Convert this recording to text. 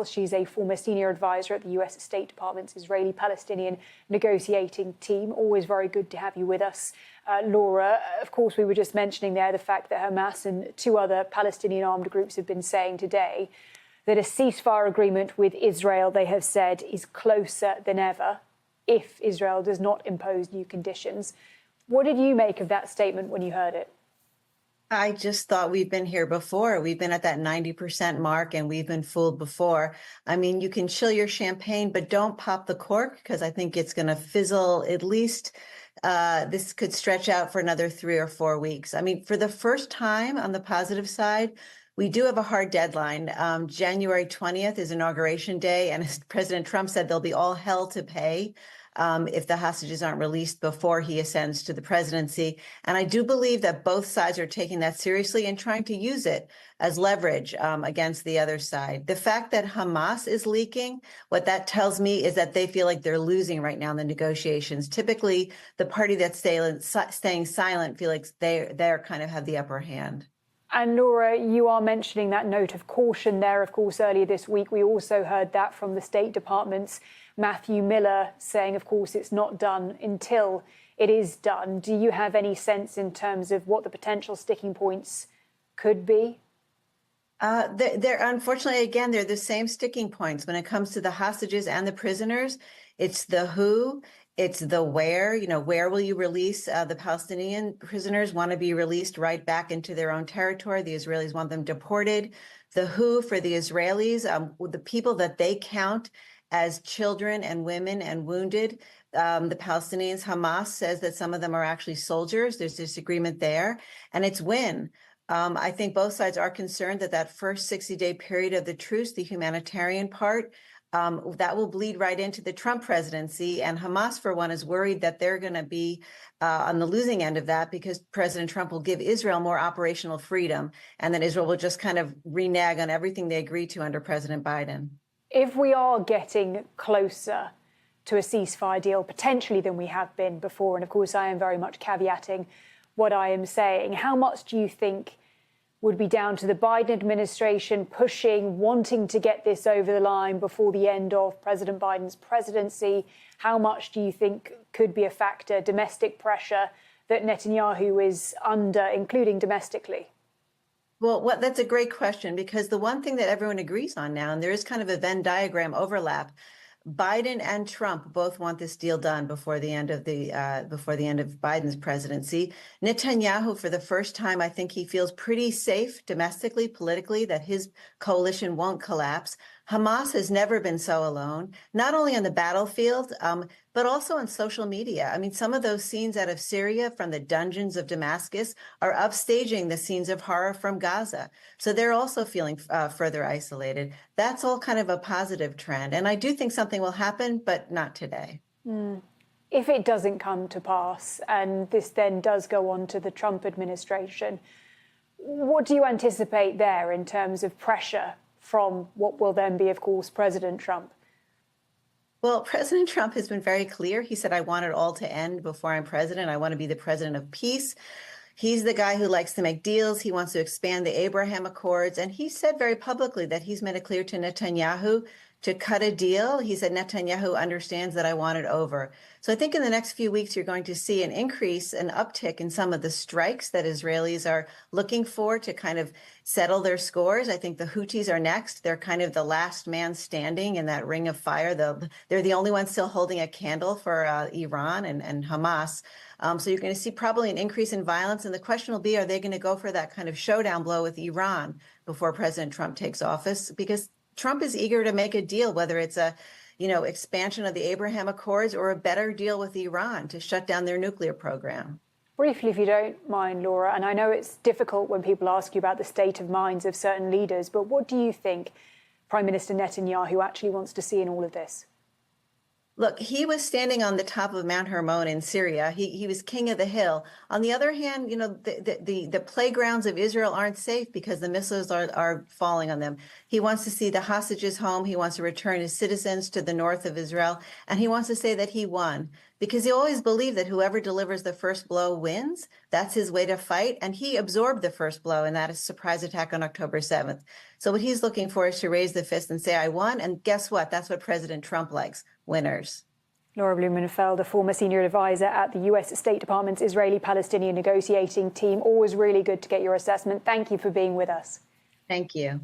She's a former senior advisor at the US State Department's Israeli-Palestinian negotiating team. Always very good to have you with us, Laura. Of course, we were just mentioning there the fact that Hamas and two other Palestinian armed groups have been saying today that a ceasefire agreement with Israel, they have said, is closer than ever if Israel does not impose new conditions. What did you make of that statement when you heard it? I just thought we've been here before. We've been at that 90% mark and we've been fooled before. I mean, you can chill your champagne, but don't pop the cork because I think it's going to fizzle. At least this could stretch out for another 3 or 4 weeks. I mean, for the first time on the positive side, we do have a hard deadline. January 20th is Inauguration Day. And as President Trump said, there'll be all hell to pay if the hostages aren't released before he ascends to the presidency. And I do believe that both sides are taking that seriously and trying to use it as leverage against the other side. The fact that Hamas is leaking, what that tells me is that they feel like they're losing right now in the negotiations. Typically, the party that's staying silent feel like they're kind of have the upper hand. And Laura, you are mentioning that note of caution there. Of course, earlier this week, we also heard that from the State Department's Matthew Miller saying, of course, it's not done until it is done. Do you have any sense in terms of what the potential sticking points could be? They're unfortunately, again, they're the same sticking points when it comes to the hostages and the prisoners. It's the who. It's the where, where will you release the Palestinian prisoners want to be released right back into their own territory. The Israelis want them deported. The who for the Israelis, the people that they count as children and women and wounded. The Palestinians, Hamas says that some of them are actually soldiers. There's disagreement there. And it's when. I think both sides are concerned that first 60-day period of the truce, the humanitarian part, that will bleed right into the Trump presidency. And Hamas, for one, is worried that they're going to be on the losing end of that because President Trump will give Israel more operational freedom. And then Israel will just kind of renege on everything they agreed to under President Biden. If we are getting closer to a ceasefire deal, potentially than we have been before, and of course, I am very much caveating what I am saying, how much do you think would be down to the Biden administration pushing, wanting to get this over the line before the end of President Biden's presidency? How much do you think could be a factor, domestic pressure that Netanyahu is under, including domestically? Well, that's a great question, because the one thing that everyone agrees on now, and there is kind of a Venn diagram overlap, Biden and Trump both want this deal done before the end of Biden's presidency. Netanyahu, for the first time, I think he feels pretty safe domestically, politically, that his coalition won't collapse. Hamas has never been so alone, not only on the battlefield, but also on social media. I mean, some of those scenes out of Syria from the dungeons of Damascus are upstaging the scenes of horror from Gaza. So they're also feeling further isolated. That's all kind of a positive trend. And I do think something will happen, but not today. If it doesn't come to pass and this then does go on to the Trump administration, what do you anticipate there in terms of pressure from what will then be, of course, President Trump? Well, President Trump has been very clear. He said, I want it all to end before I'm president. I want to be the president of peace. He's the guy who likes to make deals. He wants to expand the Abraham Accords. And he said very publicly that he's made it clear to Netanyahu to cut a deal. He said, Netanyahu understands that I want it over. So I think in the next few weeks, you're going to see an increase, an uptick in some of the strikes that Israelis are looking for to kind of settle their scores. I think the Houthis are next. They're kind of the last man standing in that ring of fire. They're the only ones still holding a candle for Iran and Hamas. So you're going to see probably an increase in violence. And the question will be, are they going to go for that kind of showdown blow with Iran before President Trump takes office? Because Trump is eager to make a deal, whether it's a, expansion of the Abraham Accords or a better deal with Iran to shut down their nuclear program. Briefly, if you don't mind, Laura, and I know it's difficult when people ask you about the state of minds of certain leaders, but what do you think Prime Minister Netanyahu actually wants to see in all of this? Look, he was standing on the top of Mount Hermon in Syria. He was king of the hill. On the other hand, the playgrounds of Israel aren't safe because the missiles are falling on them. He wants to see the hostages home. He wants to return his citizens to the north of Israel. And he wants to say that he won. because he always believed that whoever delivers the first blow wins. That's his way to fight. And he absorbed the first blow, and that is surprise attack on October 7th. So what he's looking for is to raise the fist and say, I won. And guess what? That's what President Trump likes, winners. Laura Blumenfeld, a former senior advisor at the US State Department's Israeli-Palestinian negotiating team. Always really good to get your assessment. Thank you for being with us. Thank you.